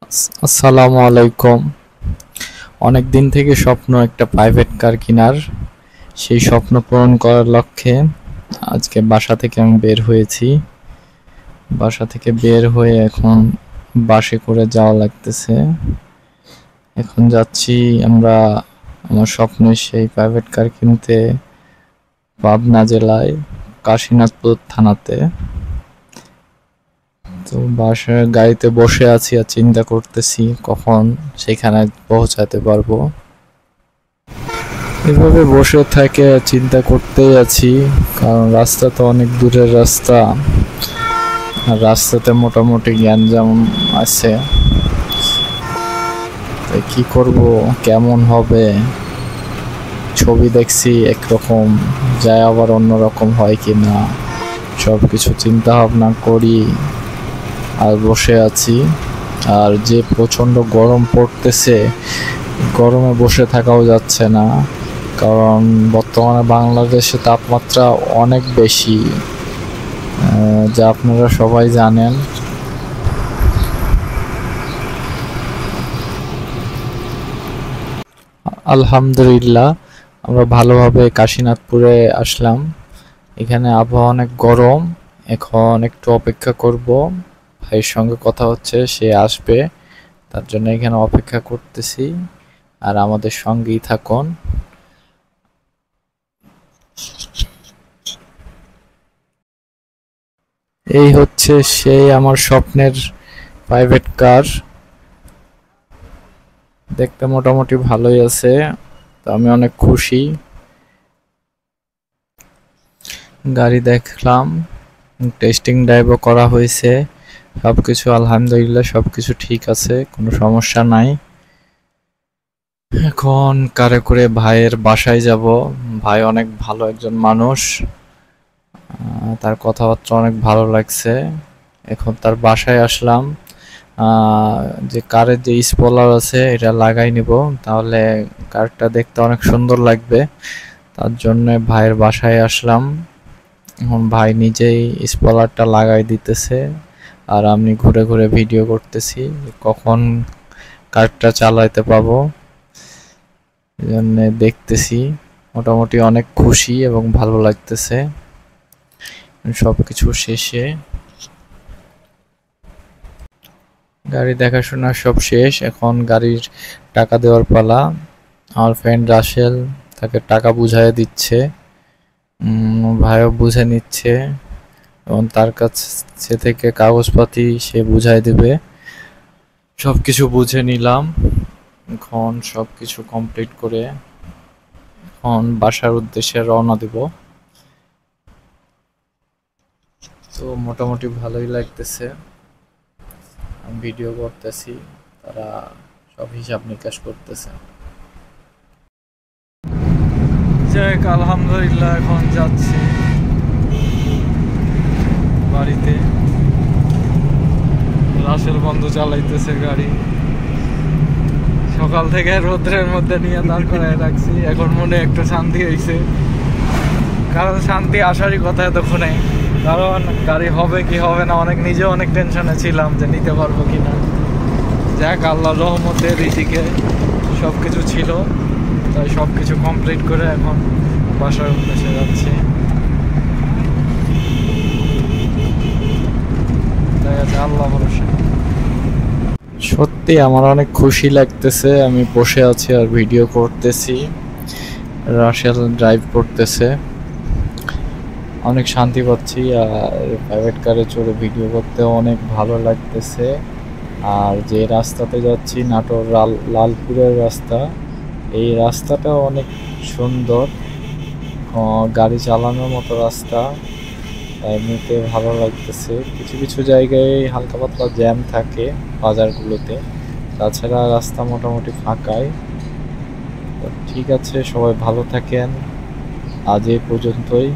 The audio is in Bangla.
আসসালামু আলাইকুম। অনেক দিন থেকে স্বপ্ন একটা প্রাইভেট কার কেনার। সেই স্বপ্ন পূরণ করার লক্ষ্যে আজকে বাসা থেকে আমি বের হয়েছি। বাসা থেকে বের হয়ে এখন বাসে করে যাওয়া লাগতেছে। এখন যাচ্ছি আমরা আমার স্বপ্নের সেই প্রাইভেট কার কিনতে পাবনা জেলায় কাশীনাথপুর থানাতে। তো বাসার গাড়িতে বসে আছি আর চিন্তা করতেছি কখন সেখানে পৌঁছাতে পারবো। এভাবে বসে থেকে চিন্তা করতেই আছি, কারণ রাস্তা তো অনেক দূরের রাস্তা আর রাস্তাতে মোটামুটি গ্যাঞ্জাম আছে। তাই কি করব, কেমন হবে, ছবি দেখছি একরকম, যায় আবার অন্যরকম হয় কি না, সব কিছু চিন্তা ভাবনা করি আর বসে আছি। আর যে প্রচণ্ড গরম পড়তেছে, গরমে বসে থাকাও যাচ্ছে না, কারণ বর্তমানে বাংলাদেশে তাপমাত্রা অনেক বেশি, যা আপনারা সবাই জানেন। আলহামদুলিল্লাহ, আমরা ভালোভাবে কাশীনাথপুরে আসলাম। এখানে আবহাওয়া অনেক গরম। এখন একটু অপেক্ষা করব, ভাইয়ের সঙ্গে কথা হচ্ছে, সে আসবে, তার জন্য এখানে অপেক্ষা করতেছি। আর আমাদের সঙ্গেই থাকুন। এই হচ্ছে সেই আমার স্বপ্নের প্রাইভেট কার। দেখতে মোটামুটি ভালোই আছে, তো আমি অনেক খুশি। গাড়ি দেখলাম, টেস্টিং ড্রাইভও করা হয়েছে, সবকিছু আলহামদুলিল্লাহ সবকিছু ঠিক আছে, কোনো সমস্যা নাই। এখন কারে করে ভাইয়ের বাসায় যাব। ভাই অনেক ভালো একজন মানুষ, তার কথাবার্তা অনেক ভালো লাগছে। এখন তার বাসায় আসলাম। যে কারের যে স্পয়লার আছে এটা লাগাই নিব, তাহলে কারটা দেখতে অনেক সুন্দর লাগবে। তার জন্য ভাইয়ের বাসায় আসলাম। এখন ভাই নিজেই স্পয়লারটা লাগাই দিতেছে আর আমি ঘুরে ঘুরে ভিডিও করতেছি কখন কারটা চালাইতে পাবো, এজন্য দেখতেছি। মোটামুটি অনেক খুশি এবং ভালো লাগতেছে। সবকিছু শেষে গাড়ি দেখাশোনা সব শেষ, এখন গাড়ির টাকা দেওয়ার পালা। আমার ফ্রেন্ড রাসেল তাকে টাকা বুঝাইয়া দিচ্ছে, ভাইও বুঝে নিচ্ছে এবং তার কাছে থেকে কাগজপাতি সে বুঝাই দেবে। সবকিছু বুঝে নিলাম। এখন সবকিছু কমপ্লিট করে এখন বাসার উদ্দেশ্যে রওনা দিব। তো মোটামুটি ভালোই লাগতেছে, ভিডিও করতেছি, তারা সব হিসাব নিকাশ করতেছে। যাক আলহামদুলিল্লাহ, এখন যাচ্ছি বাড়িতে। রাসেল বন্ধু চালাইতেছে গাড়ি, সকাল থেকে রোদ্রের মধ্যে নিয়ে দাঁড় করায় রাখছি। এখন মনে একটু শান্তি হয়েছে, কারণ শান্তি আসারই কথা এতক্ষণে, কারণ গাড়ি হবে কি হবে না অনেক, নিজেও অনেক টেনশনে ছিলাম যে নিতে পারবো কিনা। যাক আল্লাহর রহমতে রিজিকে সব কিছু ছিল, তাই সব কিছু কমপ্লিট করে এখন বাসার উদ্দেশ্যে যাচ্ছি। আল্লাহ ভরসা। সত্যি আমার অনেক খুশি লাগতেছে, আমি বসে আছি আর ভিডিও করতেছি, রাসেল ড্রাইভ করতেছে, অনেক শান্তি পাচ্ছি। আর প্রাইভেট কারে চড়ে ভিডিও করতে অনেক ভালো লাগতেছে। আর যে রাস্তাতে যাচ্ছি নাটোর লালপুরের রাস্তা, এই রাস্তাটা অনেক সুন্দর, গাড়ি চালানোর মতো রাস্তা, এমনিতে ভালো লাগতেছে। কিছু কিছু জায়গায় হালকা পাতলা জ্যাম থাকে বাজারগুলোতে, তাছাড়া রাস্তা মোটামুটি ফাঁকাই। তো ঠিক আছে, সবাই ভালো থাকেন, আজ এই পর্যন্তই।